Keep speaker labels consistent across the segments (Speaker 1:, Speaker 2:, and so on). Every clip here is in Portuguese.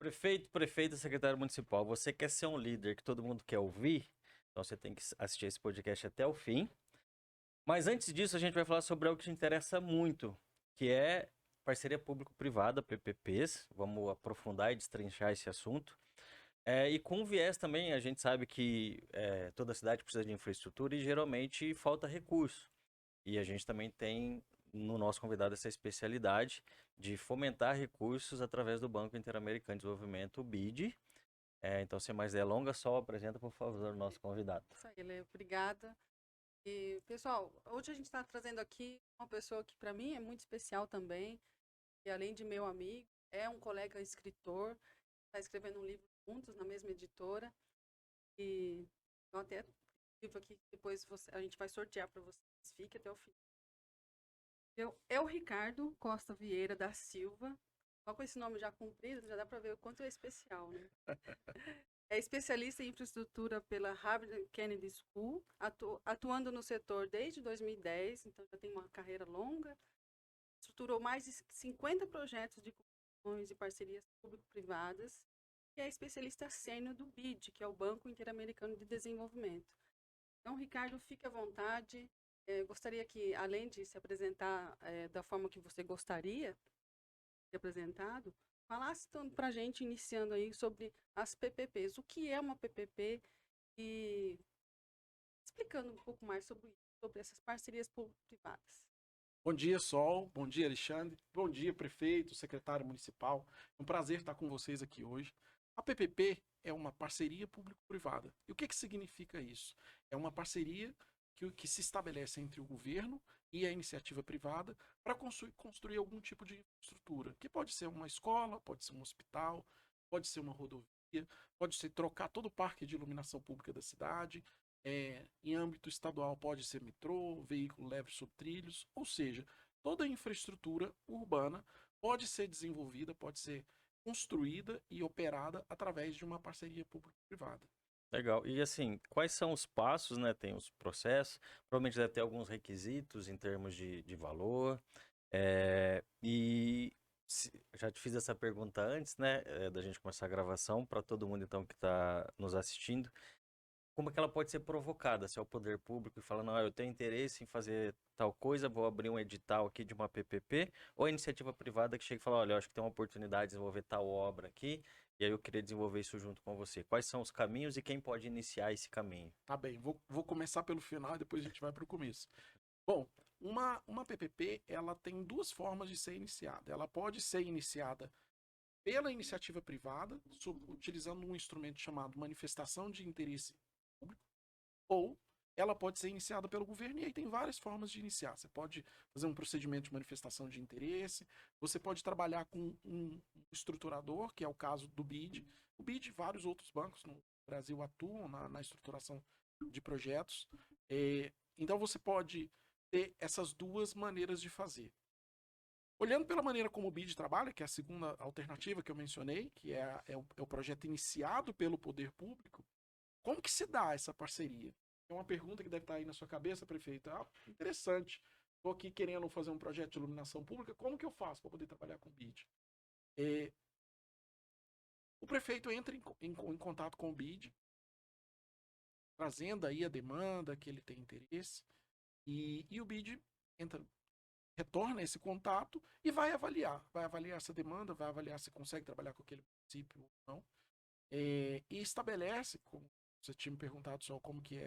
Speaker 1: Prefeito, prefeita, secretário municipal, você quer ser um líder que todo mundo quer ouvir? Então você tem que assistir esse podcast até o fim. Mas antes disso, a gente vai falar sobre algo que te interessa muito, que é parceria público-privada, PPPs. Vamos aprofundar e destrinchar esse assunto. E com viés também, a gente sabe que toda cidade precisa de infraestrutura e geralmente falta recurso. E a gente também tem no nosso convidado essa especialidade de fomentar recursos através do Banco Interamericano de Desenvolvimento, o BID. Então, sem mais delongas, só apresenta, por favor, o nosso convidado.
Speaker 2: Isso aí, Lê, obrigada. E, pessoal, hoje a gente está trazendo aqui uma pessoa que para mim é muito especial também, e além de meu amigo, é um colega escritor, está escrevendo um livro juntos na mesma editora, e eu até livro aqui que depois a gente vai sortear para vocês, fique até o fim. É o Ricardo Costa Vieira da Silva, só com esse nome já cumprido, já dá para ver o quanto é especial, né? É especialista em infraestrutura pela Harvard Kennedy School, atuando no setor desde 2010, então já tem uma carreira longa. Estruturou mais de 50 projetos de construções e parcerias público-privadas e é especialista sênior do BID, que é o Banco Interamericano de Desenvolvimento. Então, Ricardo, fique à vontade. Gostaria que, além de se apresentar da forma que você gostaria de ser apresentado, falasse para a gente, iniciando aí, sobre as PPPs. O que é uma PPP e explicando um pouco mais sobre essas parcerias público-privadas.
Speaker 3: Bom dia, Sol. Bom dia, Alexandre. Bom dia, prefeito, secretário municipal. É um prazer estar com vocês aqui hoje. A PPP é uma parceria público-privada. E o que significa isso? É uma parceria que se estabelece entre o governo e a iniciativa privada para construir algum tipo de infraestrutura, que pode ser uma escola, pode ser um hospital, pode ser uma rodovia, pode ser trocar todo o parque de iluminação pública da cidade. Em âmbito estadual pode ser metrô, veículo leve sobre trilhos, ou seja, toda a infraestrutura urbana pode ser desenvolvida, pode ser construída e operada através de uma parceria público-privada.
Speaker 1: Legal. E assim, quais são os passos, né? Tem os processos, provavelmente deve ter alguns requisitos em termos de valor. Já te fiz essa pergunta antes, né? Da gente começar a gravação, para todo mundo então que está nos assistindo. Como é que ela pode ser provocada? Se é o poder público e fala, não, eu tenho interesse em fazer tal coisa, vou abrir um edital aqui de uma PPP, ou a iniciativa privada que chega e fala, olha, eu acho que tem uma oportunidade de desenvolver tal obra aqui, e aí eu queria desenvolver isso junto com você. Quais são os caminhos e quem pode iniciar esse caminho?
Speaker 3: Tá bem, vou começar pelo final e depois a gente vai para o começo. Bom, uma PPP ela tem duas formas de ser iniciada. Ela pode ser iniciada pela iniciativa privada, utilizando um instrumento chamado manifestação de interesse público, ou ela pode ser iniciada pelo governo, e aí tem várias formas de iniciar. Você pode fazer um procedimento de manifestação de interesse, você pode trabalhar com um estruturador, que é o caso do BID. O BID e vários outros bancos no Brasil atuam na estruturação de projetos. Então você pode ter essas duas maneiras de fazer. Olhando pela maneira como o BID trabalha, que é a segunda alternativa que eu mencionei, que é o projeto iniciado pelo poder público, como que se dá essa parceria? É uma pergunta que deve estar aí na sua cabeça, prefeito. Interessante. Estou aqui querendo fazer um projeto de iluminação pública, como que eu faço para poder trabalhar com o BID? O prefeito entra em contato com o BID, trazendo aí a demanda que ele tem interesse, e o BID retorna esse contato e vai avaliar essa demanda, vai avaliar se consegue trabalhar com aquele município ou não, e estabelece, como você tinha me perguntado só como que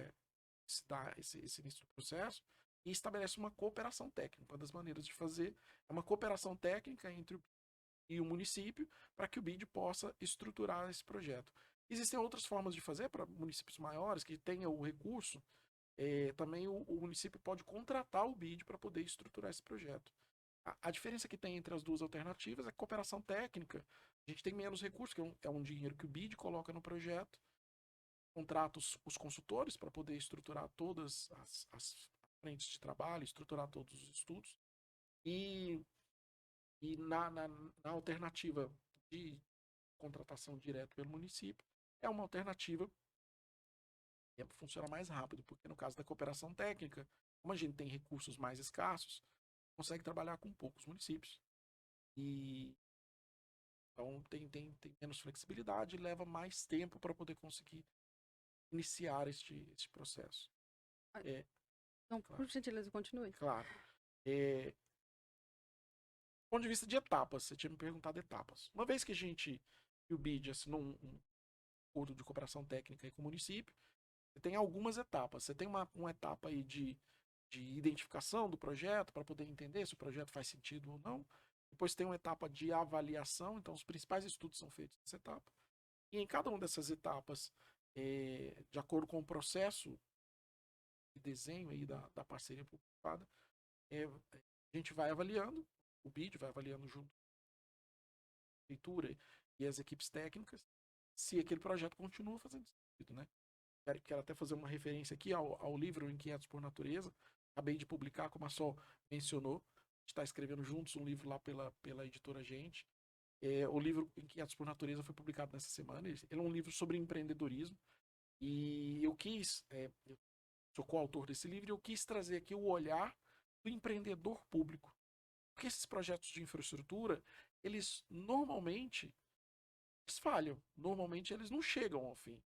Speaker 3: se dá esse início do processo, e estabelece uma cooperação técnica. Uma das maneiras de fazer é uma cooperação técnica entre o município para que o BID possa estruturar esse projeto. Existem outras formas de fazer para municípios maiores que tenham o recurso. Também o município pode contratar o BID para poder estruturar esse projeto. A diferença que tem entre as duas alternativas é a cooperação técnica. A gente tem menos recursos, que é um dinheiro que o BID coloca no projeto, contrata os consultores para poder estruturar todas as frentes de trabalho, estruturar todos os estudos. E na alternativa de contratação direto pelo município, é uma alternativa que funciona mais rápido, porque no caso da cooperação técnica, como a gente tem recursos mais escassos, consegue trabalhar com poucos municípios. E Então tem menos flexibilidade e leva mais tempo para poder conseguir iniciar este processo.
Speaker 2: Então,
Speaker 3: Claro.
Speaker 2: por gentileza, continue.
Speaker 3: Claro. Do ponto de vista de etapas, você tinha me perguntado etapas. Uma vez que o BID assinou um acordo de cooperação técnica aí com o município, você tem algumas etapas. Você tem uma etapa aí de identificação do projeto, para poder entender se o projeto faz sentido ou não. Depois tem uma etapa de avaliação, então os principais estudos são feitos nessa etapa. E em cada uma dessas etapas, de acordo com o processo de desenho aí da parceria publicada, a gente vai avaliando, o BID vai avaliando junto com a prefeitura e as equipes técnicas, se aquele projeto continua fazendo sentido, né? Quero até fazer uma referência aqui ao livro Inquietos por Natureza. Acabei de publicar, como a Sol mencionou. A gente está escrevendo juntos um livro lá pela editora Gente. O livro Inquietos por Natureza foi publicado nessa semana. Ele é um livro sobre empreendedorismo. E eu sou coautor desse livro, e eu quis trazer aqui o olhar do empreendedor público. Porque esses projetos de infraestrutura, eles normalmente falham. Normalmente eles não chegam ao fim.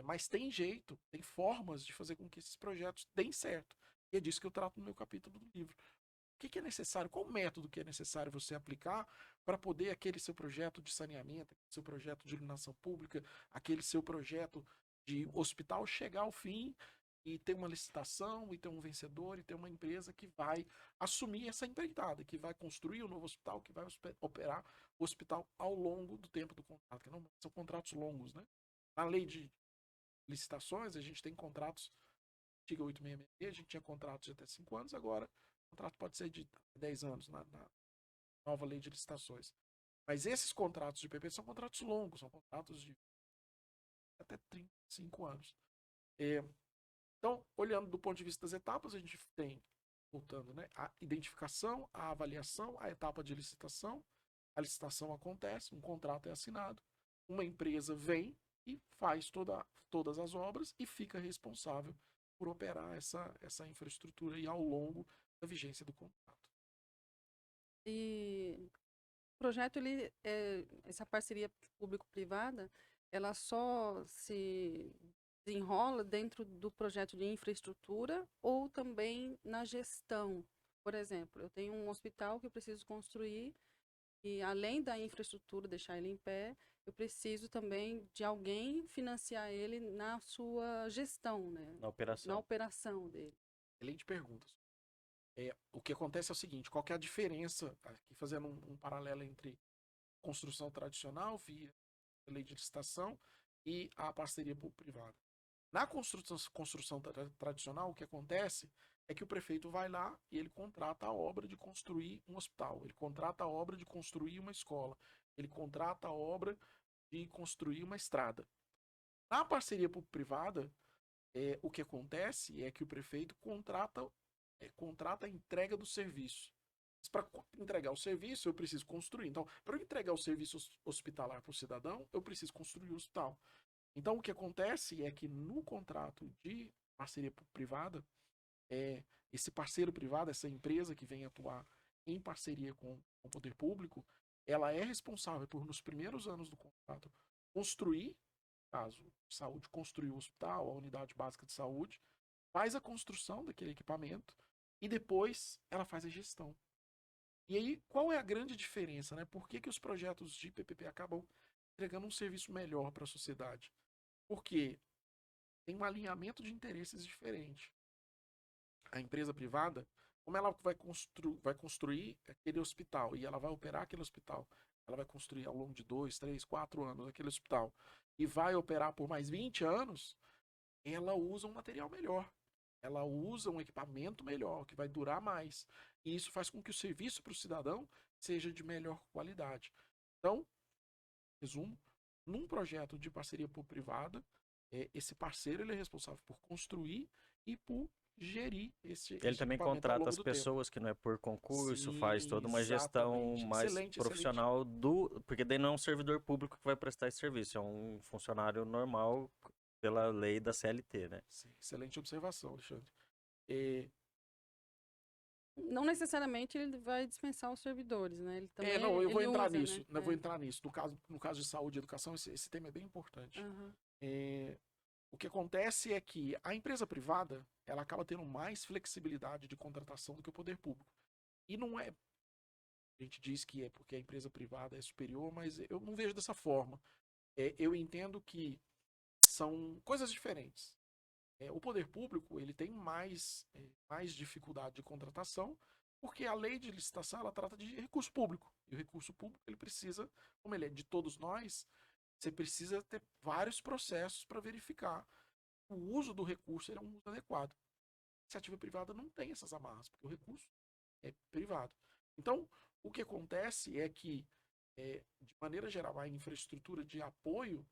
Speaker 3: Mas tem jeito, tem formas de fazer com que esses projetos deem certo. E é disso que eu trato no meu capítulo do livro. O que é necessário? Qual o método que é necessário você aplicar para poder aquele seu projeto de saneamento, aquele seu projeto de iluminação pública, aquele seu projeto de hospital chegar ao fim e ter uma licitação, e ter um vencedor, e ter uma empresa que vai assumir essa empreitada, que vai construir o novo hospital, que vai operar o hospital ao longo do tempo do contrato. Que não são contratos longos, né? Na lei de licitações, a gente tem contratos, antiga 866, a gente tinha contratos de até 5 anos, agora o contrato pode ser de 10 anos na nova lei de licitações. Mas esses contratos de PP são contratos longos, são contratos de até 35 anos. Então, olhando do ponto de vista das etapas, a gente tem, voltando, né, a identificação, a avaliação, a etapa de licitação. A licitação acontece, um contrato é assinado, uma empresa vem e faz todas as obras e fica responsável por operar essa infraestrutura aí ao longo da vigência do contrato.
Speaker 2: E o projeto, essa parceria público-privada, ela só se desenrola dentro do projeto de infraestrutura ou também na gestão? Por exemplo, eu tenho um hospital que eu preciso construir e, além da infraestrutura, deixar ele em pé, eu preciso também de alguém financiar ele na sua gestão, né?
Speaker 1: Na operação.
Speaker 2: Na operação dele.
Speaker 3: Excelente pergunta. O que acontece é o seguinte, qual que é a diferença, aqui fazendo um paralelo entre construção tradicional, via lei de licitação, e a parceria público-privada. Na construção tradicional, o que acontece é que o prefeito vai lá e ele contrata a obra de construir um hospital, ele contrata a obra de construir uma escola, ele contrata a obra de construir uma estrada. Na parceria público-privada, o que acontece é que o prefeito contrata a entrega do serviço. Para entregar o serviço, eu preciso construir. Então, para eu entregar o serviço hospitalar para o cidadão, eu preciso construir o hospital. Então, o que acontece é que no contrato de parceria privada, esse parceiro privado, essa empresa que vem atuar em parceria com o poder público, ela é responsável por, nos primeiros anos do contrato, construir, caso saúde, construir o hospital, a unidade básica de saúde, faz a construção daquele equipamento e depois ela faz a gestão. E aí, qual é a grande diferença, né? Por que os projetos de PPP acabam entregando um serviço melhor para a sociedade? Porque tem um alinhamento de interesses diferente. A empresa privada, como ela vai construir aquele hospital e ela vai operar aquele hospital, ela vai construir ao longo de 2, 3, 4 anos aquele hospital e vai operar por mais 20 anos, ela usa um material melhor. Ela usa um equipamento melhor, que vai durar mais. E isso faz com que o serviço para o cidadão seja de melhor qualidade. Então, resumo, num projeto de parceria público-privada, esse parceiro ele é responsável por construir e por gerir esse
Speaker 1: Ele também
Speaker 3: equipamento ao
Speaker 1: contrata
Speaker 3: longo
Speaker 1: as
Speaker 3: do
Speaker 1: pessoas que não é por concurso,
Speaker 3: Sim,
Speaker 1: faz toda uma gestão
Speaker 3: exatamente.
Speaker 1: mais
Speaker 3: Excelente,
Speaker 1: profissional porque daí não é um servidor público que vai prestar esse serviço, é um funcionário normal pela lei da CLT, né?
Speaker 3: Sim, excelente observação, Alexandre.
Speaker 2: Não necessariamente ele vai dispensar os servidores, né? Ele também
Speaker 3: Não, eu vou
Speaker 2: ele
Speaker 3: entrar
Speaker 2: usa,
Speaker 3: nisso.
Speaker 2: né?
Speaker 3: Eu vou entrar nisso. No caso de saúde e educação, esse tema é bem importante.
Speaker 2: Aham.
Speaker 3: O que acontece é que a empresa privada, ela acaba tendo mais flexibilidade de contratação do que o poder público. E não é, a gente diz que é porque a empresa privada é superior, mas eu não vejo dessa forma. Eu entendo que são coisas diferentes. O poder público, ele tem mais dificuldade de contratação, porque a lei de licitação, ela trata de recurso público. E o recurso público, ele precisa, como ele é de todos nós, você precisa ter vários processos para verificar o uso do recurso, ele é um uso adequado. A iniciativa privada não tem essas amarras, porque o recurso é privado. Então, o que acontece é que, de maneira geral, a infraestrutura de apoio,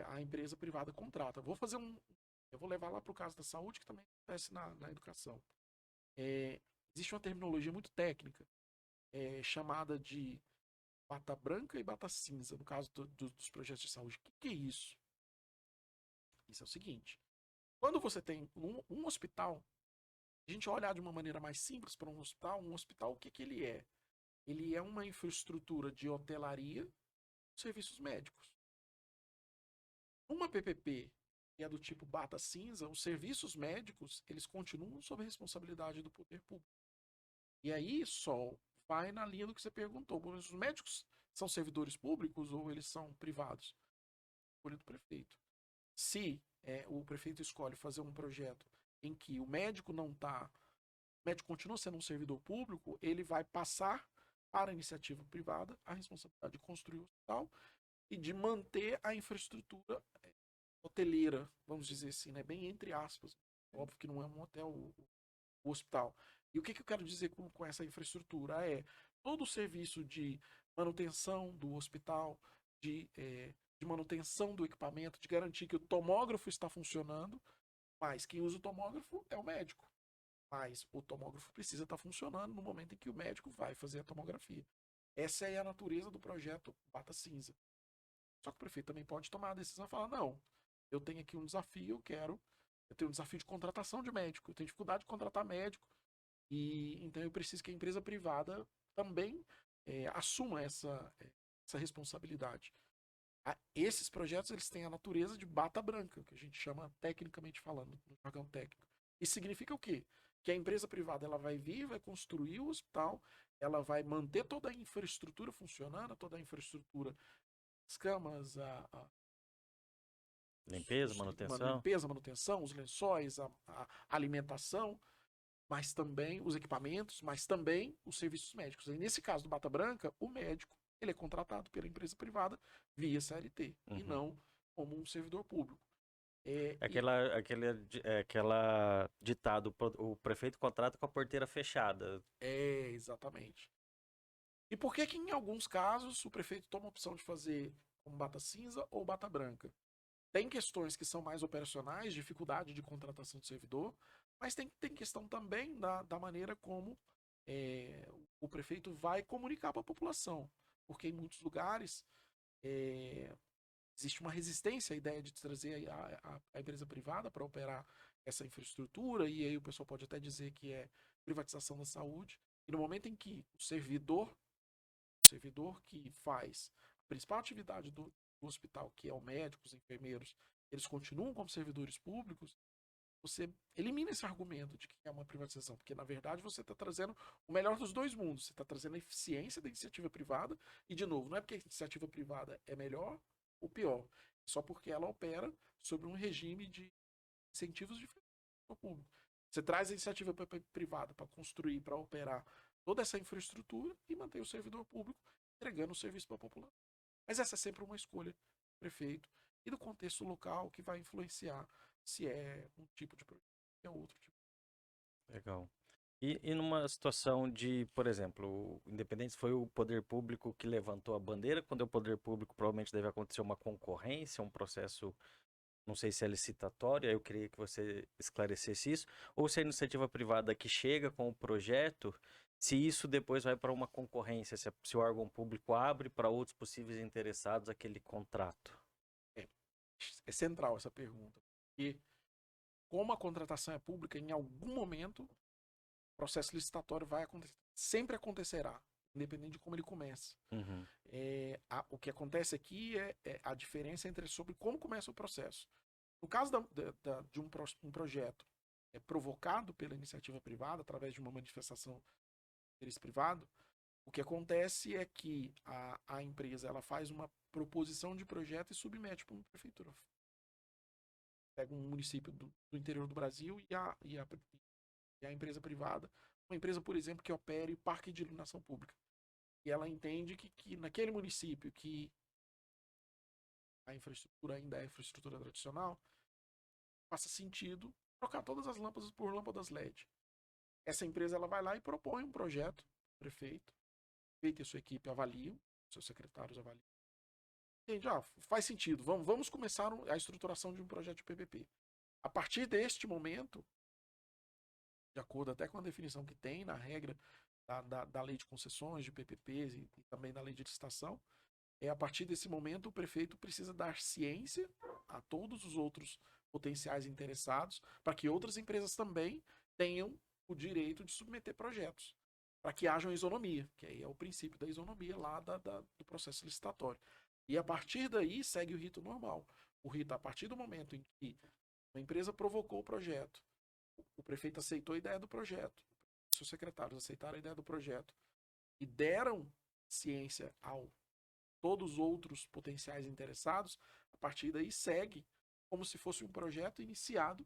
Speaker 3: a empresa privada contrata. Eu vou levar lá para o caso da saúde, que também acontece na educação. Existe uma terminologia muito técnica, chamada de bata branca e bata cinza, no caso dos projetos de saúde. O que é isso? Isso é o seguinte: quando você tem um hospital, a gente olhar de uma maneira mais simples para um hospital, o que ele é? Ele é uma infraestrutura de hotelaria, serviços médicos. Uma PPP que é do tipo bata cinza, os serviços médicos, eles continuam sob a responsabilidade do poder público. E aí só vai na linha do que você perguntou. Os médicos são servidores públicos ou eles são privados? Escolha do prefeito. Se o prefeito escolhe fazer um projeto em que o médico não está, o médico continua sendo um servidor público, ele vai passar para a iniciativa privada a responsabilidade de construir o hospital e de manter a infraestrutura hoteleira, vamos dizer assim, né? Bem entre aspas. Óbvio que não é um hotel, o hospital. E o que eu quero dizer com essa infraestrutura? Todo o serviço de manutenção do hospital, de manutenção do equipamento, de garantir que o tomógrafo está funcionando, mas quem usa o tomógrafo é o médico. Mas o tomógrafo precisa estar funcionando no momento em que o médico vai fazer a tomografia. Essa é a natureza do projeto Bata Cinza. Só que o prefeito também pode tomar a decisão e falar: não, eu tenho aqui um desafio, eu tenho um desafio de contratação de médico, eu tenho dificuldade de contratar médico, e então eu preciso que a empresa privada também assuma essa responsabilidade. Esses projetos, eles têm a natureza de bata branca, que a gente chama tecnicamente falando, no jargão técnico. Isso significa o quê? Que a empresa privada, ela vai vir, vai construir o hospital, ela vai manter toda a infraestrutura funcionando, toda a infraestrutura, as camas,
Speaker 1: Limpeza, manutenção.
Speaker 3: limpeza, manutenção, os lençóis, a alimentação, mas também os equipamentos, mas também os serviços médicos. E nesse caso do Bata Branca, o médico, ele é contratado pela empresa privada via CLT, e não como um servidor público.
Speaker 1: Aquela ditado, o prefeito contrata com a porteira fechada.
Speaker 3: Exatamente. E por que em alguns casos o prefeito toma a opção de fazer como bata cinza ou bata branca? Tem questões que são mais operacionais, dificuldade de contratação de servidor, mas tem questão também da maneira como o prefeito vai comunicar para a população. Porque em muitos lugares existe uma resistência à ideia de trazer a empresa privada para operar essa infraestrutura, e aí o pessoal pode até dizer que é privatização da saúde. E no momento em que o servidor que faz a principal atividade do hospital, que é o médico, os enfermeiros, eles continuam como servidores públicos, você elimina esse argumento de que é uma privatização, porque na verdade você está trazendo o melhor dos dois mundos. Você está trazendo a eficiência da iniciativa privada, e de novo, não é porque a iniciativa privada é melhor ou pior, só porque ela opera sobre um regime de incentivos diferentes do público. Você traz a iniciativa privada para construir, para operar toda essa infraestrutura e manter o servidor público entregando o serviço para a população. Mas essa é sempre uma escolha do prefeito e do contexto local que vai influenciar se é um tipo de projeto ou é outro tipo.
Speaker 1: Legal. E numa situação de, por exemplo, independente se foi o poder público que levantou a bandeira, quando é o poder público, provavelmente deve acontecer uma concorrência, um processo, não sei se é licitatório, eu queria que você esclarecesse isso, ou se é a iniciativa privada que chega com o projeto, se isso depois vai para uma concorrência, se o órgão público abre para outros possíveis interessados aquele contrato.
Speaker 3: É central essa pergunta, porque como a contratação é pública, em algum momento O processo licitatório vai acontecer, sempre acontecerá, independente de como ele comece.
Speaker 1: Uhum.
Speaker 3: O que acontece aqui é a diferença sobre como começa o processo. No caso de um projeto provocado pela iniciativa privada, através de uma manifestação de interesse privado, o que acontece é que a empresa ela faz uma proposição de projeto e submete para uma prefeitura. Pega um município do interior do Brasil e a empresa privada, uma empresa, por exemplo, que opere parque de iluminação pública. E ela entende que naquele município que a infraestrutura ainda é infraestrutura tradicional, faça sentido trocar todas as lâmpadas por lâmpadas LED. Essa empresa ela vai lá e propõe um projeto, prefeito, feito e a sua equipe avaliam, seus secretários avaliam. Entende? Faz sentido, vamos começar a estruturação de um projeto de PPP. A partir deste momento, de acordo até com a definição que tem na regra da lei de concessões, de PPPs e também da lei de licitação, a partir desse momento o prefeito precisa dar ciência a todos os outros potenciais interessados para que outras empresas também tenham o direito de submeter projetos, para que haja uma isonomia, que aí é o princípio da isonomia lá do processo licitatório. E a partir daí segue o rito normal. O rito, a partir do momento em que uma empresa provocou o projeto, o prefeito aceitou a ideia do projeto, seus secretários aceitaram a ideia do projeto e deram ciência a todos os outros potenciais interessados, a partir daí segue como se fosse um projeto iniciado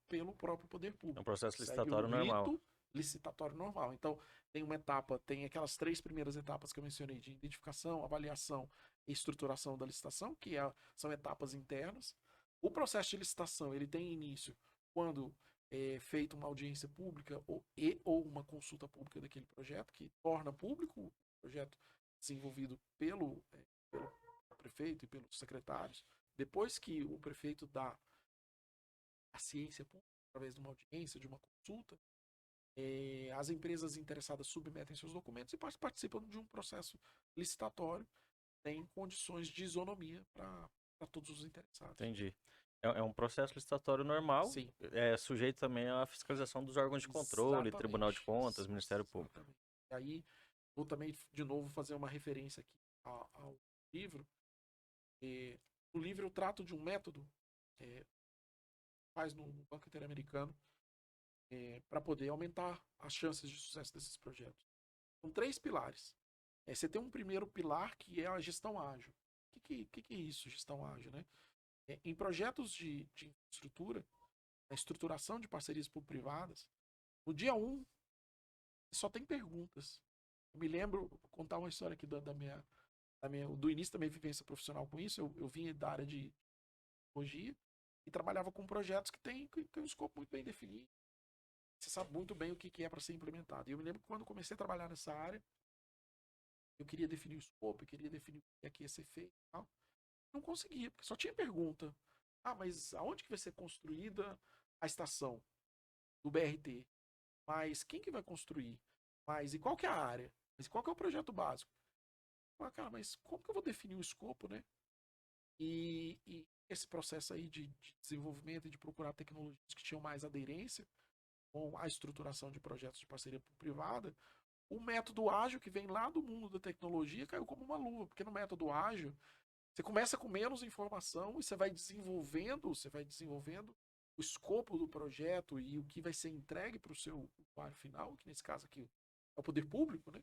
Speaker 3: pelo próprio poder público.
Speaker 1: É um processo
Speaker 3: Segue
Speaker 1: licitatório
Speaker 3: o
Speaker 1: normal.
Speaker 3: rito licitatório normal. Então, tem uma etapa, tem aquelas 3 primeiras etapas que eu mencionei de identificação, avaliação e estruturação da licitação, que são etapas internas. O processo de licitação, ele tem início quando é feita uma audiência pública ou uma consulta pública daquele projeto, que torna público o projeto desenvolvido pelo prefeito e pelos secretários. Depois que o prefeito dá a ciência pública, através de uma audiência, de uma consulta, as empresas interessadas submetem seus documentos e participam de um processo licitatório, tem condições de isonomia para todos os interessados.
Speaker 1: Entendi. É um processo licitatório normal,
Speaker 3: Sim.
Speaker 1: Sujeito também à fiscalização dos órgãos de controle,
Speaker 3: Exatamente.
Speaker 1: Tribunal de Contas, Ministério Público.
Speaker 3: Exatamente. E aí, vou também, de novo, fazer uma referência aqui ao livro. No livro eu trato de um método faz no Banco Interamericano para poder aumentar as chances de sucesso desses projetos. São 3 pilares. Você tem um primeiro pilar que é a gestão ágil. O que é isso, gestão ágil, né? Em projetos de infraestrutura, na estruturação de parcerias público-privadas, no dia 1, só tem perguntas. Eu me lembro, vou contar uma história aqui do início da minha vivência profissional com isso. Eu vim da área de tecnologia e trabalhava com projetos que tem um escopo muito bem definido. Você sabe muito bem o que é para ser implementado. E eu me lembro que quando comecei a trabalhar nessa área, eu queria definir o escopo, eu queria definir o que ia ser feito e tal. Não conseguia, porque só tinha pergunta. Mas aonde que vai ser construída a estação do BRT? Mas quem que vai construir? E qual que é a área? Mas qual que é o projeto básico? Cara, mas como que eu vou definir o escopo, né? E esse processo aí de desenvolvimento e de procurar tecnologias que tinham mais aderência com a estruturação de projetos de parceria privada, o método ágil que vem lá do mundo da tecnologia caiu como uma luva, porque no método ágil você começa com menos informação e você vai desenvolvendo o escopo do projeto e o que vai ser entregue para o seu usuário final, que nesse caso aqui é o poder público, né?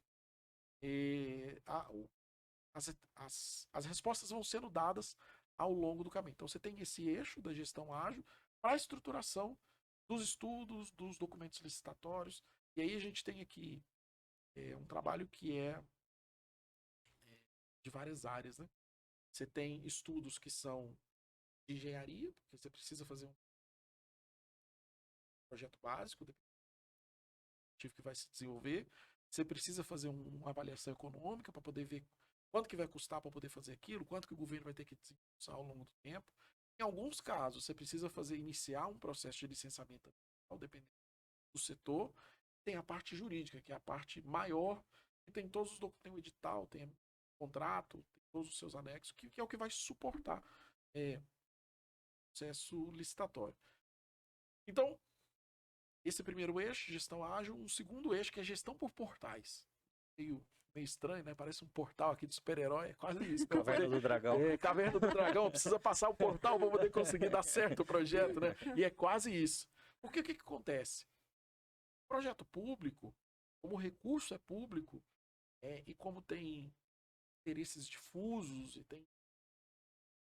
Speaker 3: As respostas vão sendo dadas ao longo do caminho. Então você tem esse eixo da gestão ágil para a estruturação dos estudos, dos documentos licitatórios. E aí a gente tem aqui um trabalho que é de várias áreas, né? Você tem estudos que são de engenharia, porque você precisa fazer um projeto básico que vai se desenvolver. Você precisa fazer uma avaliação econômica para poder ver quanto que vai custar para poder fazer aquilo, quanto que o governo vai ter que desembolsar ao longo do tempo. Em alguns casos, você precisa iniciar um processo de licenciamento, dependendo do setor. Tem a parte jurídica, que é a parte maior, que tem todos os documentos, tem o edital, tem o contrato, tem todos os seus anexos, que é o que vai suportar o processo licitatório. Então, Esse primeiro eixo, gestão ágil, um segundo eixo que é gestão por portais. Meio estranho, né? Parece um portal aqui de super-herói, é quase isso.
Speaker 1: Caverna do Dragão.
Speaker 3: Caverna do Dragão, precisa passar o portal para poder conseguir dar certo o projeto, né? E é quase isso. Porque o que acontece? O projeto público, como o recurso é público, e como tem interesses difusos e tem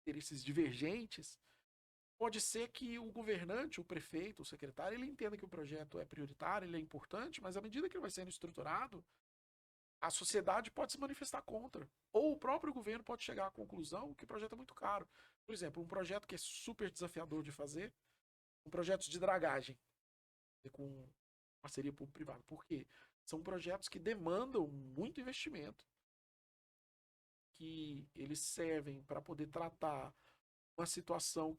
Speaker 3: interesses divergentes, pode ser que o governante, o prefeito, o secretário, ele entenda que o projeto é prioritário, ele é importante, mas à medida que ele vai sendo estruturado, a sociedade pode se manifestar contra. Ou o próprio governo pode chegar à conclusão que o projeto é muito caro. Por exemplo, um projeto que é super desafiador de fazer, um projeto de dragagem, com parceria público-privada. Por quê? São projetos que demandam muito investimento, que eles servem para poder tratar uma situação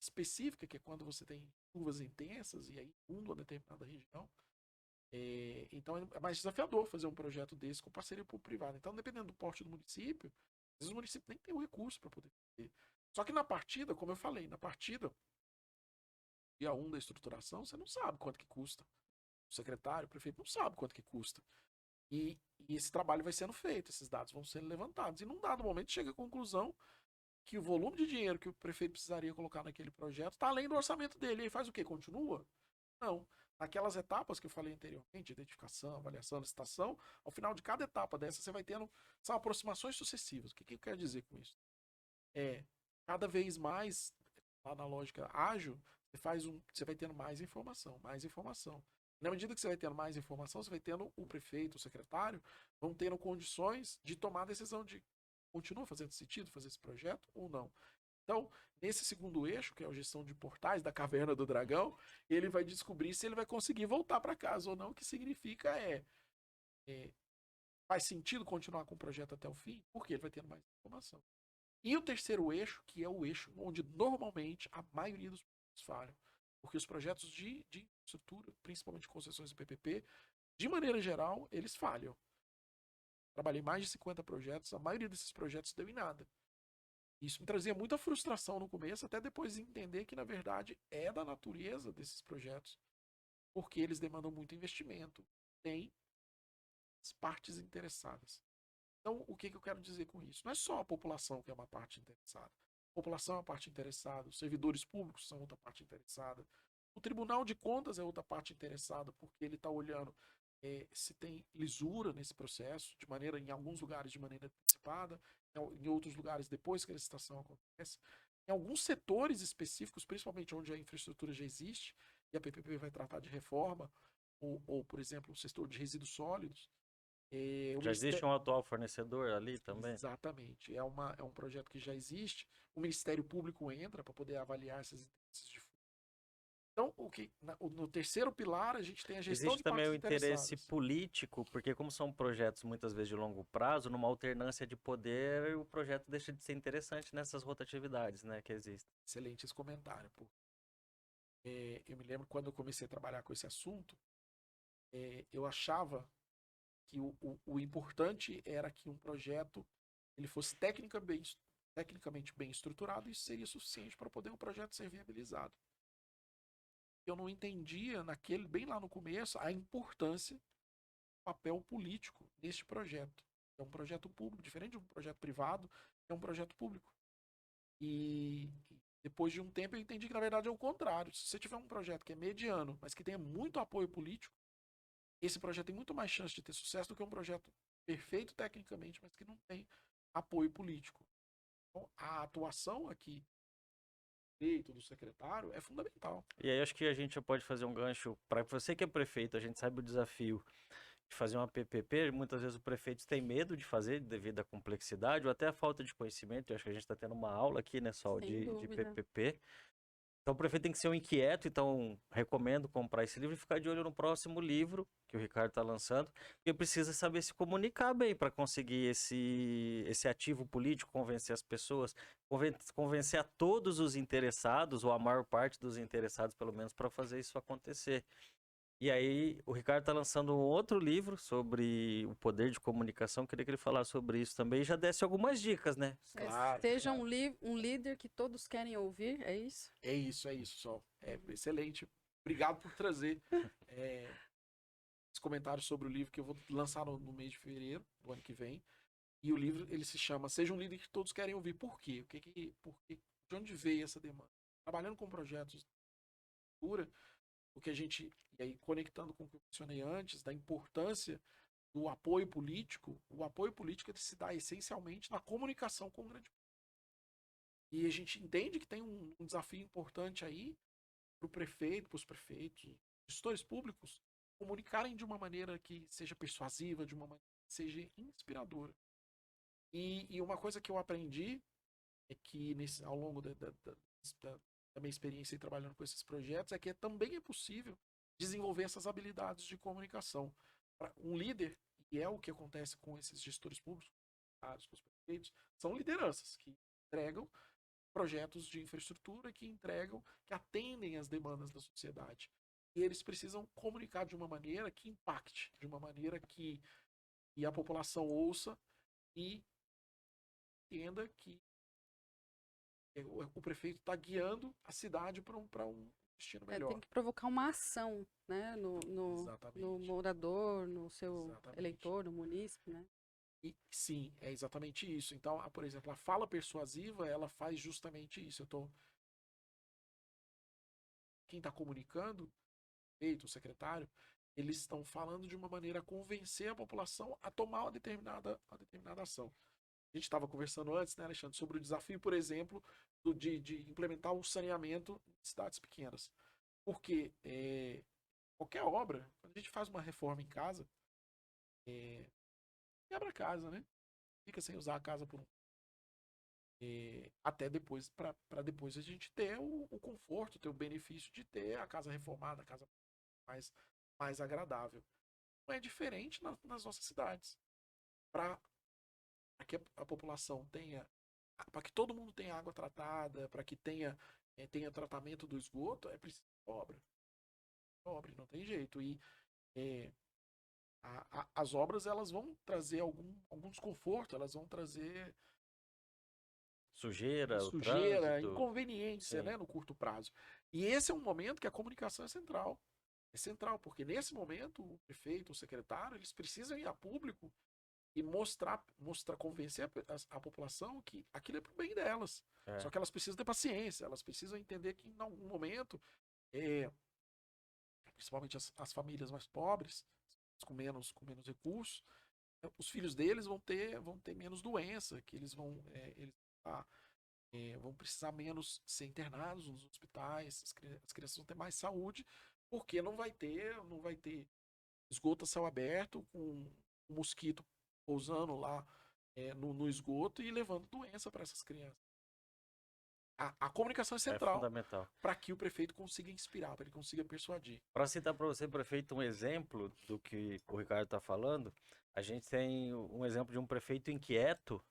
Speaker 3: específica, que é quando você tem chuvas intensas e aí inunda uma determinada região. Então é mais desafiador fazer um projeto desse com parceria público-privada. Então, dependendo do porte do município, às vezes o município nem tem o recurso para poder fazer. Só que na partida, como eu falei, na partida, dia 1 da estruturação, você não sabe quanto que custa. O secretário, o prefeito não sabe quanto que custa. E esse trabalho vai sendo feito, esses dados vão sendo levantados. E num dado momento chega à conclusão que o volume de dinheiro que o prefeito precisaria colocar naquele projeto está além do orçamento dele. E aí faz o quê? Continua? Não. Naquelas etapas que eu falei anteriormente, identificação, avaliação, licitação, ao final de cada etapa dessa, você vai tendo, são aproximações sucessivas. O que eu quero dizer com isso? Cada vez mais, lá na lógica ágil, você vai tendo mais informação, mais informação. Na medida que você vai tendo mais informação, você vai tendo o prefeito, o secretário, vão tendo condições de tomar a decisão de continua fazendo sentido fazer esse projeto ou não. Então, nesse segundo eixo, que é a gestão de portais da Caverna do Dragão, ele vai descobrir se ele vai conseguir voltar para casa ou não, o que significa faz sentido continuar com o projeto até o fim, porque ele vai tendo mais informação. E o terceiro eixo, que é o eixo onde normalmente a maioria dos projetos falham, porque os projetos de infraestrutura, principalmente concessões e PPP, de maneira geral, eles falham. Trabalhei mais de 50 projetos, a maioria desses projetos deu em nada. Isso me trazia muita frustração no começo, até depois de entender que, na verdade, é da natureza desses projetos, porque eles demandam muito investimento. Tem as partes interessadas. Então, o que eu quero dizer com isso? Não é só a população que é uma parte interessada. A população é uma parte interessada, os servidores públicos são outra parte interessada, o Tribunal de Contas é outra parte interessada, porque ele está olhando se tem lisura nesse processo, em alguns lugares de maneira antecipada, em outros lugares depois que a licitação acontece. Em alguns setores específicos, principalmente onde a infraestrutura já existe, e a PPP vai tratar de reforma, ou por exemplo, o setor de resíduos sólidos.
Speaker 1: Já existe um atual fornecedor ali também?
Speaker 3: Exatamente. É um projeto que já existe. O Ministério Público entra para poder avaliar esses interesses de fundo. Então, no terceiro pilar, a gente tem a gestão
Speaker 1: Existe
Speaker 3: de
Speaker 1: também
Speaker 3: partes
Speaker 1: o interesse
Speaker 3: interessadas.
Speaker 1: político, porque como são projetos muitas vezes de longo prazo, numa alternância de poder, o projeto deixa de ser interessante nessas rotatividades, né, que existem.
Speaker 3: Excelente esse comentário. Eu me lembro quando eu comecei a trabalhar com esse assunto, eu achava que o importante era que um projeto ele fosse tecnicamente bem estruturado e isso seria suficiente para poder o projeto ser viabilizado. Eu não entendia, bem lá no começo, a importância do papel político neste projeto. É um projeto público, diferente de um projeto privado, é um projeto público. E depois de um tempo eu entendi que, na verdade, é o contrário. Se você tiver um projeto que é mediano, mas que tenha muito apoio político, esse projeto tem muito mais chance de ter sucesso do que um projeto perfeito tecnicamente, mas que não tem apoio político. Então, a atuação aqui do secretário é fundamental.
Speaker 1: E aí acho que a gente já pode fazer um gancho para você que é prefeito, a gente sabe o desafio de fazer uma PPP, muitas vezes o prefeito tem medo de fazer devido à complexidade ou até a falta de conhecimento. Eu acho que a gente está tendo uma aula aqui, né, Sol, de PPP. Então o prefeito tem que ser um inquieto, então recomendo comprar esse livro e ficar de olho no próximo livro que o Ricardo está lançando, porque precisa saber se comunicar bem para conseguir esse ativo político, convencer as pessoas, convencer a todos os interessados, ou a maior parte dos interessados, pelo menos, para fazer isso acontecer. E aí, o Ricardo está lançando um outro livro sobre o poder de comunicação. Queria que ele falasse sobre isso também e já desse algumas dicas, né?
Speaker 3: Claro,
Speaker 2: seja um líder que todos querem ouvir, é isso?
Speaker 3: É isso, Sol. É excelente Obrigado por trazer esse comentário sobre o livro que eu vou lançar no mês de fevereiro do ano que vem. E o livro, ele se chama Seja um Líder que Todos Querem Ouvir. Por quê? De onde veio essa demanda? Trabalhando com projetos de cultura, porque a gente, e aí conectando com o que eu mencionei antes, da importância do apoio político, o apoio político ele se dá essencialmente na comunicação com o grande público. E a gente entende que tem um desafio importante aí para o prefeito, para os prefeitos, gestores públicos, comunicarem de uma maneira que seja persuasiva, de uma maneira que seja inspiradora. E uma coisa que eu aprendi é que ao longo da minha experiência trabalhando com esses projetos é que também é possível desenvolver essas habilidades de comunicação. Um líder, e é o que acontece com esses gestores públicos, com os prefeitos, são lideranças que entregam projetos de infraestrutura, que atendem às demandas da sociedade. E eles precisam comunicar de uma maneira que impacte, de uma maneira que a população ouça e entenda que o prefeito está guiando a cidade para um destino melhor.
Speaker 2: Tem que provocar uma ação, né, no morador, no seu eleitor, no munícipe, né?
Speaker 3: E sim, é exatamente isso. Então, por exemplo, a fala persuasiva, ela faz justamente isso. Quem está comunicando, o secretário, eles estão falando de uma maneira a convencer a população a tomar uma determinada ação. A gente estava conversando antes, né, Alexandre, sobre o desafio, por exemplo, de implementar o saneamento em cidades pequenas. Porque qualquer obra, quando a gente faz uma reforma em casa, quebra a casa, né? Fica sem usar a casa por até depois, para depois a gente ter o conforto, ter o benefício de ter a casa reformada, a casa mais agradável. Não é diferente nas nossas cidades. Para que a população tenha, para que todo mundo tenha água tratada, para que tenha tratamento do esgoto, é preciso obra. Não tem jeito. E as obras, elas vão trazer algum desconforto, elas vão trazer
Speaker 1: sujeira,
Speaker 3: inconveniência, né, no curto prazo. E esse é um momento que a comunicação é central. É central, porque nesse momento o prefeito, o secretário, eles precisam ir a público e convencer a população que aquilo é pro bem delas. Só que elas precisam ter paciência, elas precisam entender que em algum momento, principalmente as famílias mais pobres, com menos recursos, os filhos deles vão ter menos doença, que eles vão precisar menos ser internados nos hospitais, as crianças vão ter mais saúde, porque não vai ter esgoto a céu aberto, com um mosquito pousando lá no esgoto e levando doença para essas crianças. A comunicação é central para que o prefeito consiga inspirar, para ele consiga persuadir.
Speaker 1: Para citar para você, prefeito, um exemplo do que o Ricardo está falando, a gente tem um exemplo de um prefeito inquieto,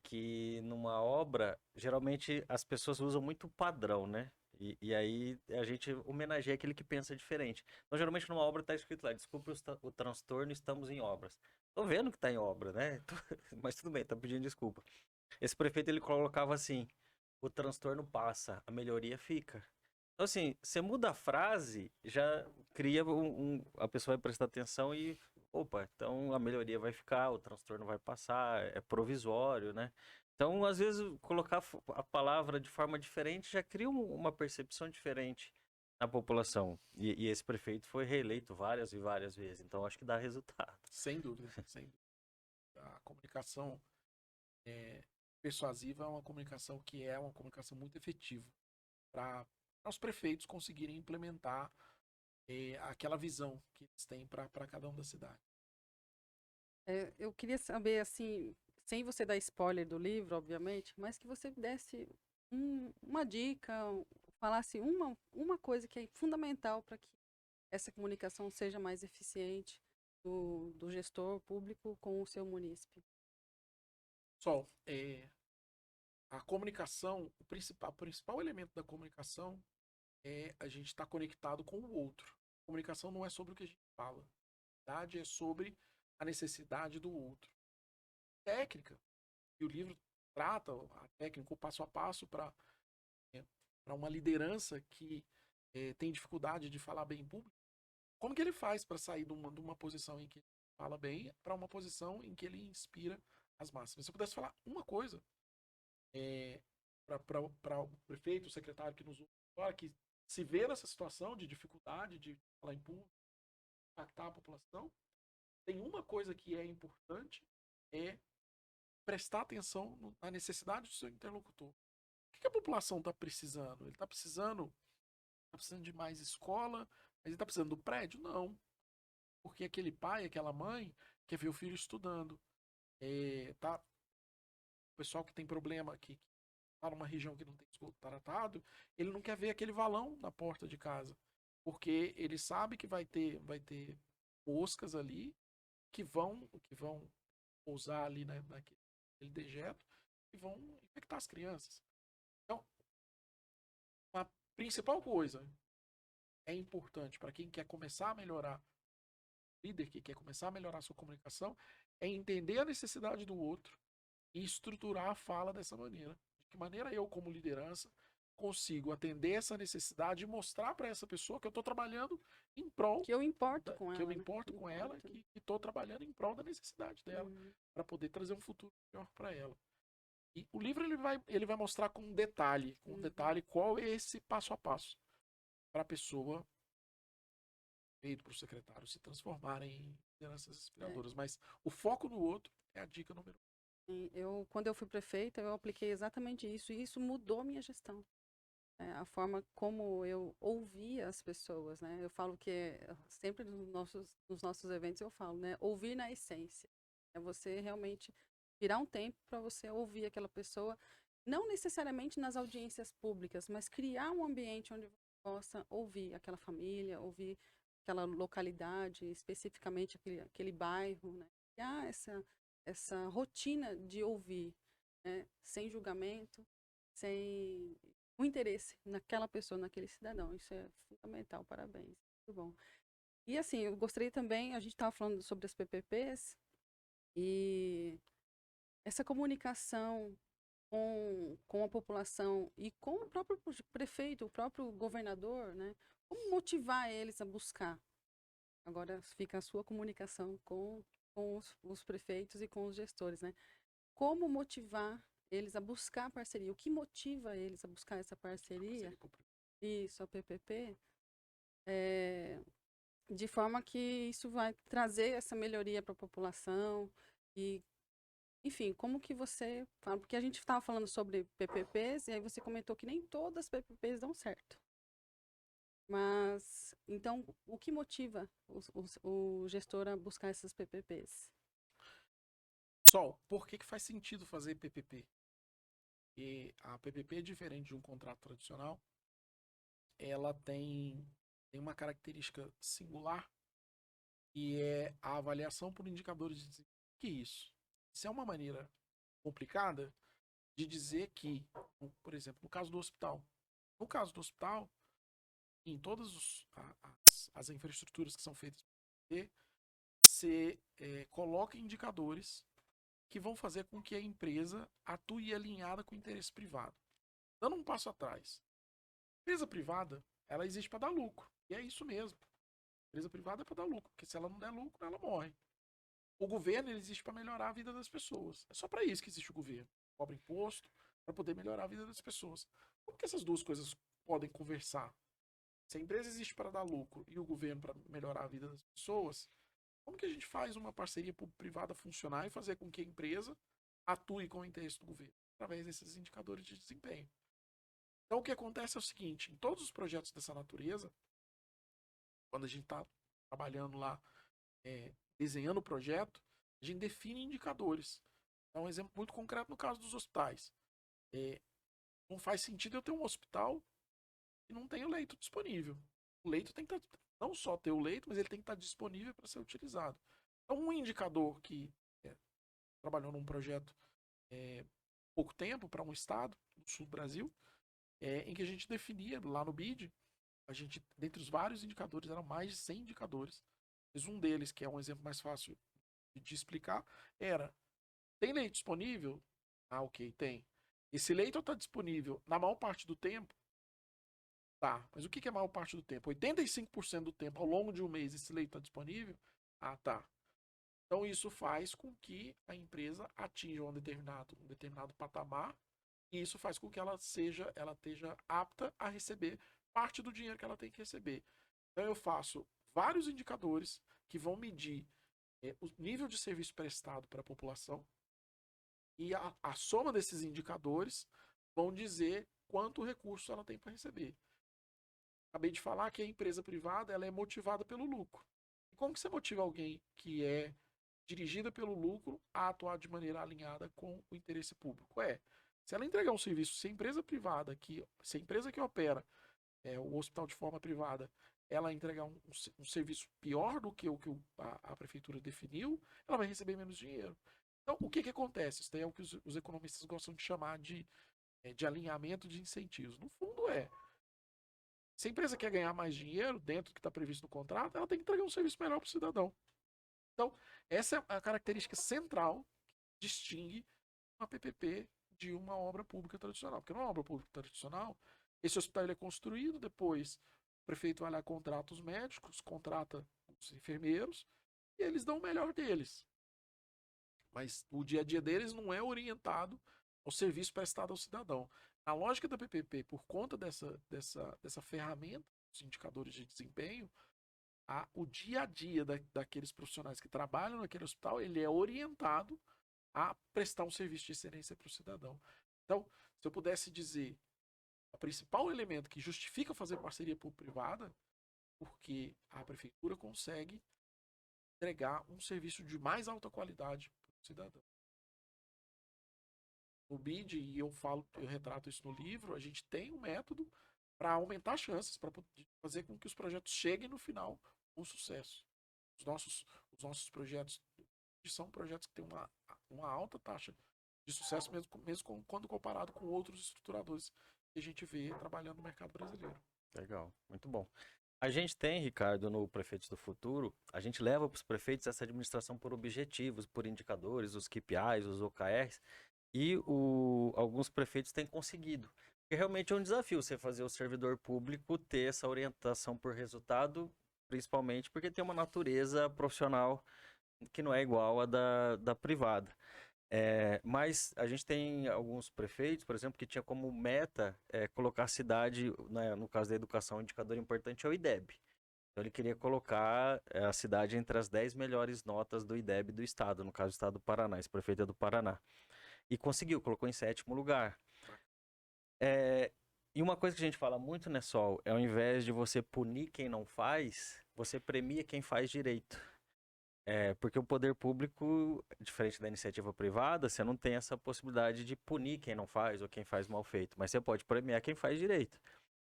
Speaker 1: que numa obra, geralmente as pessoas usam muito padrão, né? E aí a gente homenageia aquele que pensa diferente. Então, geralmente numa obra está escrito lá, desculpe o transtorno, estamos em obras. Tô vendo que está em obra, né? Mas tudo bem, tá pedindo desculpa. Esse prefeito, ele colocava assim, o transtorno passa, a melhoria fica. Então, assim, você muda a frase, já cria a pessoa vai prestar atenção e, opa, então a melhoria vai ficar, o transtorno vai passar, é provisório, né? Então, às vezes, colocar a palavra de forma diferente já cria uma percepção diferente na população. E esse prefeito foi reeleito várias e várias vezes, então acho que dá resultado.
Speaker 3: Sem dúvida, sem dúvida. A comunicação persuasiva é uma comunicação que é uma comunicação muito efetiva para os prefeitos conseguirem implementar aquela visão que eles têm para cada um da cidade.
Speaker 2: Eu queria saber, assim, sem você dar spoiler do livro, obviamente, mas que você desse uma dica, falasse uma coisa que é fundamental para que essa comunicação seja mais eficiente do gestor público com o seu munícipe.
Speaker 3: Pessoal, a comunicação, o principal elemento da comunicação é a gente estar conectado com o outro. A comunicação não é sobre o que a gente fala. A verdade é sobre a necessidade do outro. Técnica, e o livro trata a técnica, o passo a passo para uma liderança que tem dificuldade de falar bem em público, como que ele faz para sair de uma posição em que ele fala bem para uma posição em que ele inspira as massas? Se eu pudesse falar uma coisa para o prefeito, o secretário que nos ouve, que se vê nessa situação de dificuldade de falar em público, impactar a população, tem uma coisa que é importante, é prestar atenção na necessidade do seu interlocutor. O que a população está precisando? Ele está precisando de mais escola, mas ele está precisando do prédio? Não. Porque aquele pai, aquela mãe, quer ver o filho estudando. Tá? O pessoal que tem problema, que está numa região que não tem esgoto tratado, ele não quer ver aquele valão na porta de casa. Porque ele sabe que vai ter moscas ali que vão pousar ali naquele dejeto e vão infectar as crianças. Então, a principal coisa é importante para quem quer começar a melhorar, líder que quer começar a melhorar a sua comunicação, é entender a necessidade do outro e estruturar a fala dessa maneira. De que maneira eu, como liderança, consigo atender essa necessidade e mostrar para essa pessoa que eu estou trabalhando em prol.
Speaker 2: Que eu importo com ela.
Speaker 3: Que eu me importo com ela, que estou trabalhando em prol da necessidade dela, para poder trazer um futuro melhor para ela. E o livro ele vai mostrar com detalhe qual é esse passo a passo para a pessoa, feito para o secretário, se transformarem em lideranças inspiradoras. Mas o foco no outro é a dica número 1.
Speaker 2: Quando eu fui prefeita, eu apliquei exatamente isso, e isso mudou a minha gestão. A forma como eu ouvia as pessoas, né? Eu falo que sempre nos nossos eventos eu falo, né? Ouvir na essência. É você realmente tirar um tempo para você ouvir aquela pessoa, não necessariamente nas audiências públicas, mas criar um ambiente onde você possa ouvir aquela família, ouvir aquela localidade, especificamente aquele bairro, né? Criar essa rotina de ouvir, né? Sem julgamento, sem o interesse naquela pessoa, naquele cidadão. Isso é fundamental, parabéns. Muito bom. E assim, eu gostaria também, a gente estava falando sobre as PPPs, e essa comunicação com a população e com o próprio prefeito, o próprio governador, né? Como motivar eles a buscar? Agora fica a sua comunicação com os prefeitos e com os gestores, né? Como motivar eles a buscar parceria? O que motiva eles a buscar essa parceria? Isso, a PPP. De forma que isso vai trazer essa melhoria para a população. E, enfim, como que você fala? Porque a gente estava falando sobre PPPs, e aí você comentou que nem todas as PPPs dão certo. Mas, então, o que motiva o gestor a buscar essas PPPs?
Speaker 3: Sol, por que faz sentido fazer PPP? E a PPP é diferente de um contrato tradicional. Ela tem uma característica singular, e é a avaliação por indicadores de desempenho. O que é isso? Isso é uma maneira complicada de dizer que, por exemplo, no caso do hospital, em todas as infraestruturas que são feitas, você coloca indicadores que vão fazer com que a empresa atue alinhada com o interesse privado. Dando um passo atrás, a empresa privada, ela existe para dar lucro, e é isso mesmo. A empresa privada é para dar lucro, porque se ela não der lucro, ela morre. O governo, ele existe para melhorar a vida das pessoas. É só para isso que existe o governo. Cobra imposto para poder melhorar a vida das pessoas. Como que essas duas coisas podem conversar? Se a empresa existe para dar lucro e o governo para melhorar a vida das pessoas, como que a gente faz uma parceria público-privada funcionar e fazer com que a empresa atue com o interesse do governo? Através desses indicadores de desempenho. Então, o que acontece é o seguinte, em todos os projetos dessa natureza, quando a gente está trabalhando lá, desenhando o projeto, a gente define indicadores. Então, um exemplo muito concreto no caso dos hospitais. Não faz sentido eu ter um hospital que não tem o leito disponível. O leito tem que estar, não só ter o leito, mas ele tem que estar disponível para ser utilizado. Então, um indicador que trabalhou num projeto pouco tempo para um estado do sul do Brasil, em que a gente definia lá no BID, dentre os vários indicadores, eram mais de 100 indicadores. Mas um deles, que é um exemplo mais fácil de explicar, era: tem leito disponível? Ah, ok, tem. Esse leito está disponível na maior parte do tempo? Tá, mas o que é a maior parte do tempo? 85% do tempo, ao longo de um mês, esse leito está disponível? Ah, tá. Então, isso faz com que a empresa atinja um determinado patamar, e isso faz com que ela esteja apta a receber parte do dinheiro que ela tem que receber. Então, eu faço vários indicadores que vão medir o nível de serviço prestado para a população, e a soma desses indicadores vão dizer quanto recurso ela tem para receber. Acabei de falar que a empresa privada ela é motivada pelo lucro. E como que você motiva alguém que é dirigida pelo lucro a atuar de maneira alinhada com o interesse público? Se ela entregar um serviço, se a empresa privada, se a empresa que opera o hospital de forma privada, ela entregar um serviço pior do que o que a prefeitura definiu, ela vai receber menos dinheiro. Então, o que acontece? Isso daí é o que os economistas gostam de chamar de alinhamento de incentivos. No fundo, se a empresa quer ganhar mais dinheiro dentro do que está previsto no contrato, ela tem que entregar um serviço melhor para o cidadão. Então, essa é a característica central que distingue uma PPP de uma obra pública tradicional. Porque numa obra pública tradicional, esse hospital ele é construído, depois o prefeito vai lá, contrata os médicos, contrata os enfermeiros, e eles dão o melhor deles. Mas o dia a dia deles não é orientado ao serviço prestado ao cidadão. Na lógica da PPP, por conta dessa ferramenta, os indicadores de desempenho, o dia a dia daqueles profissionais que trabalham naquele hospital, ele é orientado a prestar um serviço de excelência para o cidadão. Então, se eu pudesse dizer, o principal elemento que justifica fazer parceria público-privada, porque a prefeitura consegue entregar um serviço de mais alta qualidade para o cidadão. No BID, e eu retrato isso no livro, a gente tem um método para aumentar as chances, para fazer com que os projetos cheguem no final com sucesso. Os nossos projetos são projetos que têm uma alta taxa de sucesso, mesmo quando comparado com outros estruturadores que a gente vê trabalhando no mercado brasileiro.
Speaker 1: Legal, muito bom. A gente tem, Ricardo, no Prefeitos do Futuro, a gente leva para os prefeitos essa administração por objetivos, por indicadores, os KPIs, os OKRs, e alguns prefeitos têm conseguido. Porque realmente é um desafio você fazer o servidor público ter essa orientação por resultado, principalmente porque tem uma natureza profissional que não é igual à da privada. Mas a gente tem alguns prefeitos, por exemplo, que tinha como meta colocar a cidade, né, no caso da educação, um indicador importante é o IDEB. Então ele queria colocar a cidade entre as 10 melhores notas do IDEB do estado, no caso do estado do Paraná, esse prefeito é do Paraná. E conseguiu, colocou em 7º lugar. E uma coisa que a gente fala muito, né, Sol, ao invés de você punir quem não faz, você premia quem faz direito. Porque o poder público, diferente da iniciativa privada, você não tem essa possibilidade de punir quem não faz ou quem faz mal feito, mas você pode premiar quem faz direito.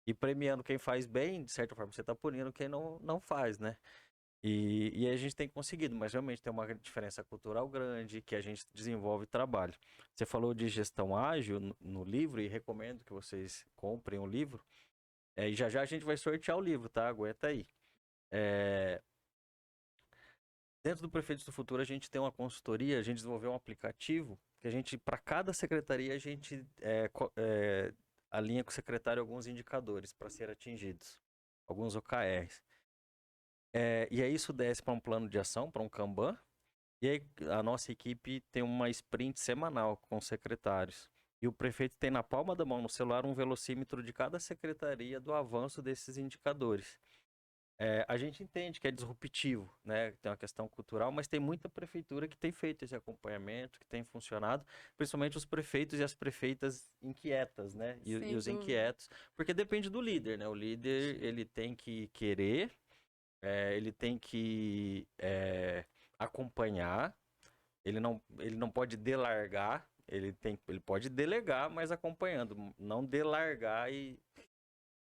Speaker 1: E premiando quem faz bem, de certa forma, você está punindo quem não faz, né? E a gente tem conseguido, mas realmente tem uma diferença cultural grande que a gente desenvolve trabalho. Você falou de gestão ágil no livro e recomendo que vocês comprem o livro. E já a gente vai sortear o livro, tá? Aguenta aí. Dentro do Prefeitos do Futuro, a gente tem uma consultoria, a gente desenvolveu um aplicativo que a gente, para cada secretaria, a gente alinha com o secretário alguns indicadores para ser atingidos, alguns OKRs. E aí isso desce para um plano de ação, para um Kanban, e aí a nossa equipe tem uma sprint semanal com os secretários. E o prefeito tem na palma da mão, no celular, um velocímetro de cada secretaria do avanço desses indicadores. A gente entende que é disruptivo, né? Tem uma questão cultural, mas tem muita prefeitura que tem feito esse acompanhamento, que tem funcionado, principalmente os prefeitos e as prefeitas inquietas, né? E os inquietos, porque depende do líder, né? O líder, ele tem que querer, ele tem que acompanhar, ele não pode delargar, ele pode delegar, mas acompanhando, não delargar e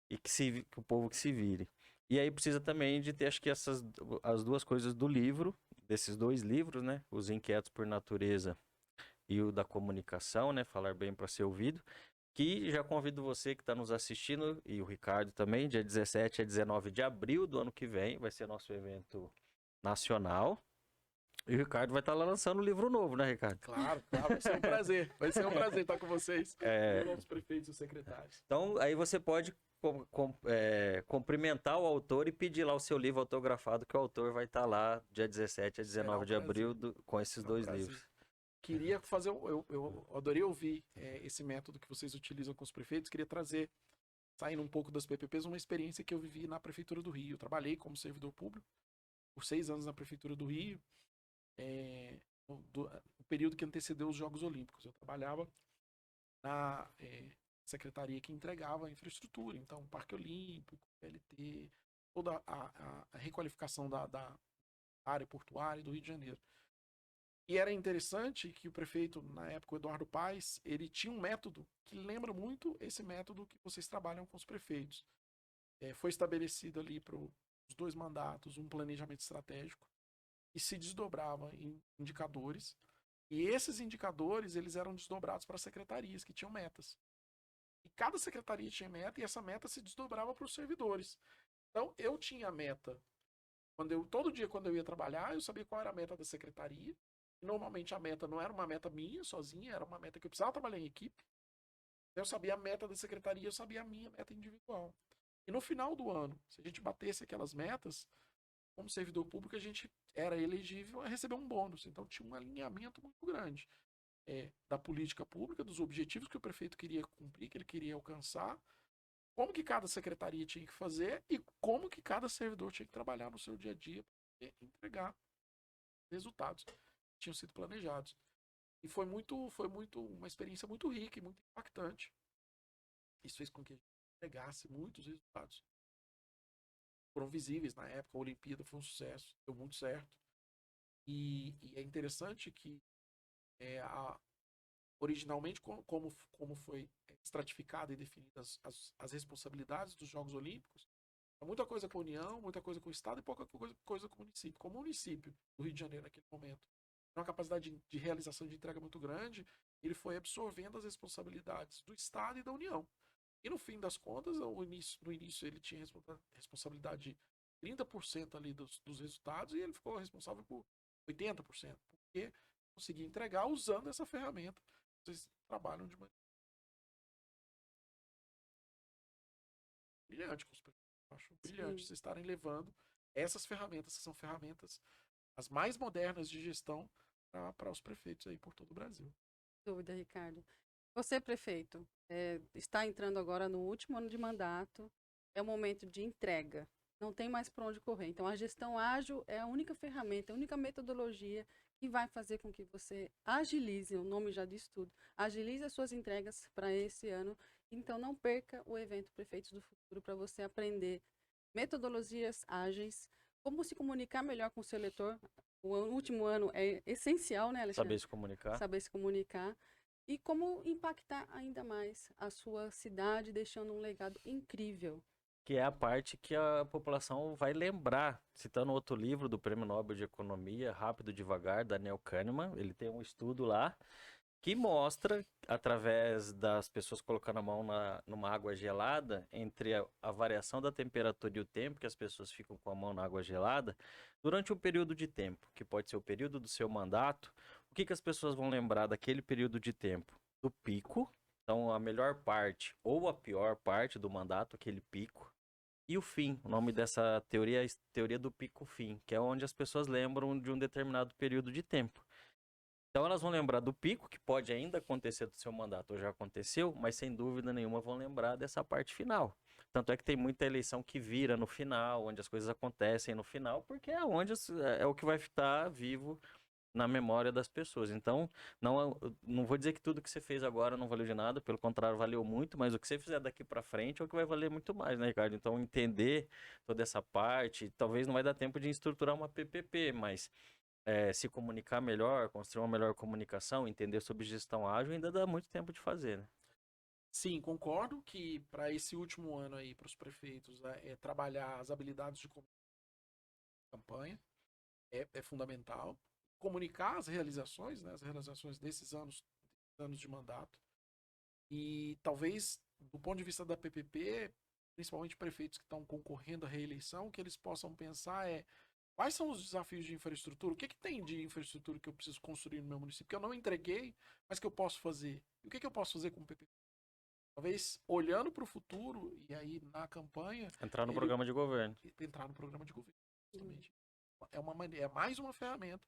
Speaker 1: que o povo que se vire. E aí precisa também de ter, acho que as duas coisas do livro, desses 2 livros, né? Os Inquietos por Natureza e o da Comunicação, né? Falar bem para ser ouvido. Que já convido você que está nos assistindo, e o Ricardo também, dia 17 a 19 de abril do ano que vem, vai ser nosso evento nacional. E o Ricardo vai estar lá lançando um livro novo, né, Ricardo?
Speaker 3: Claro, claro, vai ser um prazer. Vai ser um prazer estar com vocês,
Speaker 1: É,
Speaker 3: com os prefeitos e secretários.
Speaker 1: então, aí você pode cumprimentar o autor e pedir lá o seu livro autografado, que o autor vai estar lá dia 17 a 19 de abril com esses
Speaker 3: Será um
Speaker 1: dois
Speaker 3: prazer.
Speaker 1: livros.
Speaker 3: Queria fazer, eu adorei ouvir esse método que vocês utilizam com os prefeitos, queria trazer, saindo um pouco das PPPs, uma experiência que eu vivi na Prefeitura do Rio. Eu trabalhei como servidor público por 6 anos na Prefeitura do Rio, o período que antecedeu os Jogos Olímpicos. Eu trabalhava na secretaria que entregava a infraestrutura, então Parque Olímpico, PLT, toda a requalificação da área portuária do Rio de Janeiro. E era interessante que o prefeito, na época, o Eduardo Paes, ele tinha um método que lembra muito esse método que vocês trabalham com os prefeitos. Foi estabelecido ali para os 2 mandatos um planejamento estratégico e se desdobrava em indicadores. E esses indicadores, eles eram desdobrados para secretarias que tinham metas. E cada secretaria tinha meta e essa meta se desdobrava para os servidores. Então, eu tinha meta. Todo dia, quando eu ia trabalhar, eu sabia qual era a meta da secretaria. E, normalmente, a meta não era uma meta minha, sozinha, era uma meta que eu precisava trabalhar em equipe. Eu sabia a meta da secretaria, eu sabia a minha meta individual. E no final do ano, se a gente batesse aquelas metas, como servidor público, a gente era elegível a receber um bônus. Então, tinha um alinhamento muito grande da política pública, dos objetivos que o prefeito queria cumprir, que ele queria alcançar, como que cada secretaria tinha que fazer e como que cada servidor tinha que trabalhar no seu dia a dia para entregar resultados que tinham sido planejados. E foi uma experiência muito rica e muito impactante. Isso fez com que a gente entregasse muitos resultados. Foram visíveis na época, a Olimpíada foi um sucesso, deu muito certo. E é interessante que originalmente, como foi estratificada e definida as responsabilidades dos Jogos Olímpicos, muita coisa com a União, muita coisa com o Estado e pouca coisa com o município. Como o município do Rio de Janeiro, naquele momento, tem uma capacidade de realização de entrega muito grande, ele foi absorvendo as responsabilidades do Estado e da União. E no fim das contas, no início ele tinha responsabilidade de 30% ali dos resultados e ele ficou responsável por 80%, porque conseguia entregar usando essa ferramenta. Vocês trabalham de maneira brilhante com os prefeitos. Acho brilhante vocês estarem levando essas ferramentas, que são ferramentas as mais modernas de gestão para os prefeitos aí por todo o Brasil.
Speaker 2: Dúvida, Ricardo. Você, prefeito, está entrando agora no último ano de mandato, é o momento de entrega, não tem mais para onde correr. Então, a gestão ágil é a única ferramenta, a única metodologia que vai fazer com que você agilize, o nome já diz tudo, agilize as suas entregas para esse ano. Então, não perca o evento Prefeitos do Futuro para você aprender metodologias ágeis, como se comunicar melhor com o seu eleitor. O último ano é essencial, né, Alexandre?
Speaker 1: Saber se comunicar.
Speaker 2: Saber se comunicar. E como impactar ainda mais a sua cidade, deixando um legado incrível.
Speaker 1: Que é a parte que a população vai lembrar. Citando outro livro do Prêmio Nobel de Economia, Rápido e Devagar, Daniel Kahneman, ele tem um estudo lá que mostra, através das pessoas colocando a mão numa água gelada, entre a variação da temperatura e o tempo que as pessoas ficam com a mão na água gelada, durante um período de tempo, que pode ser o período do seu mandato, o que as pessoas vão lembrar daquele período de tempo? Do pico, então a melhor parte ou a pior parte do mandato, aquele pico, e o fim. O nome dessa teoria é a teoria do pico-fim, que é onde as pessoas lembram de um determinado período de tempo. Então elas vão lembrar do pico, que pode ainda acontecer do seu mandato, ou já aconteceu, mas sem dúvida nenhuma vão lembrar dessa parte final. Tanto é que tem muita eleição que vira no final, onde as coisas acontecem no final, porque é onde é o que vai estar vivo na memória das pessoas. Então, não vou dizer que tudo que você fez agora não valeu de nada, pelo contrário, valeu muito, mas o que você fizer daqui para frente é o que vai valer muito mais, né, Ricardo? Então, entender toda essa parte, talvez não vai dar tempo de estruturar uma PPP, mas se comunicar melhor, construir uma melhor comunicação, entender sobre gestão ágil, ainda dá muito tempo de fazer, né?
Speaker 3: Sim, concordo que para esse último ano aí, para os prefeitos, trabalhar as habilidades de campanha é fundamental. Comunicar as realizações, né, as realizações desses anos de mandato. E talvez, do ponto de vista da PPP, principalmente prefeitos que estão concorrendo à reeleição, que eles possam pensar Quais são os desafios de infraestrutura? O que que tem de infraestrutura que eu preciso construir no meu município que eu não entreguei, mas que eu posso fazer? E o que que eu posso fazer com o PPP? Talvez olhando para o futuro e aí na campanha
Speaker 1: Entrar no
Speaker 3: ele
Speaker 1: programa de governo.
Speaker 3: entrar no programa de governo. Justamente. É uma maneira, é mais uma ferramenta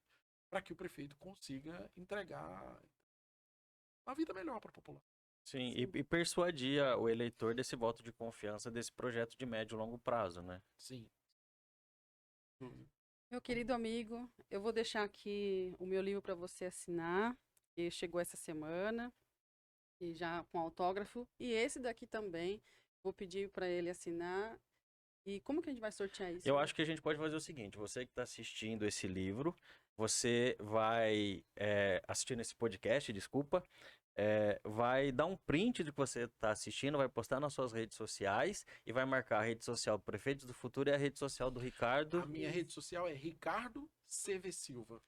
Speaker 3: para que o prefeito consiga entregar uma vida melhor para a população.
Speaker 1: Sim, e persuadir o eleitor desse voto de confiança desse projeto de médio e longo prazo, né?
Speaker 3: Sim.
Speaker 2: Meu querido amigo, eu vou deixar aqui o meu livro para você assinar, que chegou essa semana, e já com autógrafo. E esse daqui também, vou pedir para ele assinar. E como que a gente vai sortear isso?
Speaker 1: Eu acho que a gente pode fazer o seguinte: você que está assistindo esse livro, você vai assistindo esse podcast, desculpa, vai dar um print do que você está assistindo, vai postar nas suas redes sociais e vai marcar a rede social do Prefeitos do Futuro e a rede social do Ricardo.
Speaker 3: A minha rede social é Ricardo CV Silva.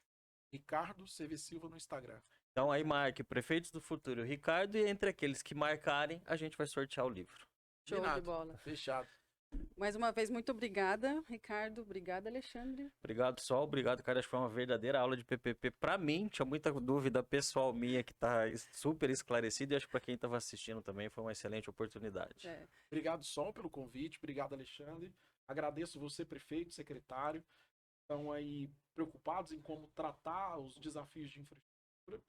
Speaker 3: Ricardo CV Silva no Instagram.
Speaker 1: Então aí marque Prefeitos do Futuro e o Ricardo, e entre aqueles que marcarem, a gente vai sortear o livro.
Speaker 2: Show de
Speaker 3: Combinado.
Speaker 2: bola.
Speaker 3: Fechado.
Speaker 2: Mais uma vez, muito obrigada, Ricardo. Obrigada, Alexandre.
Speaker 1: Obrigado, Sol. Obrigado, cara. Acho que foi uma verdadeira aula de PPP. Pra mim, tinha muita dúvida pessoal minha que tá super esclarecida, e acho que pra quem estava assistindo também foi uma excelente oportunidade.
Speaker 3: Obrigado, Sol, pelo convite. Obrigado, Alexandre. Agradeço você, prefeito, secretário. Estão aí preocupados em como tratar os desafios de infraestrutura.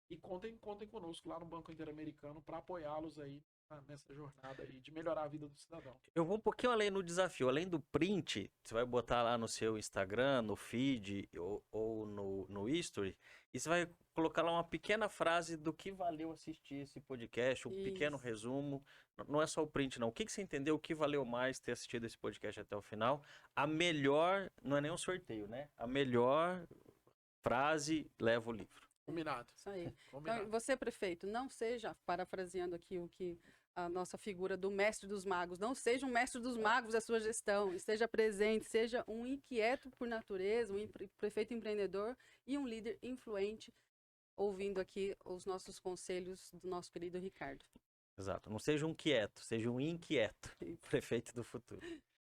Speaker 3: E contem conosco lá no Banco Interamericano para apoiá-los aí nessa jornada aí de melhorar a vida do cidadão.
Speaker 1: Eu vou um pouquinho além no desafio. Além do print, você vai botar lá no seu Instagram, no feed ou no History, e você vai colocar lá uma pequena frase do que valeu assistir esse podcast, um pequeno
Speaker 2: Isso.
Speaker 1: resumo. Não é só o print, não. O que você entendeu, o que valeu mais ter assistido esse podcast até o final? A melhor, não é nem um sorteio, né? A melhor frase leva o livro.
Speaker 3: Combinado.
Speaker 2: Isso aí.
Speaker 3: Combinado.
Speaker 2: Então, você, prefeito, não seja, parafraseando aqui o que a nossa figura do mestre dos magos, não seja um mestre dos magos da sua gestão, esteja presente, seja um inquieto por natureza, um prefeito empreendedor e um líder influente, ouvindo aqui os nossos conselhos do nosso querido Ricardo.
Speaker 1: Exato. Não seja um quieto, seja um inquieto. Prefeito do futuro.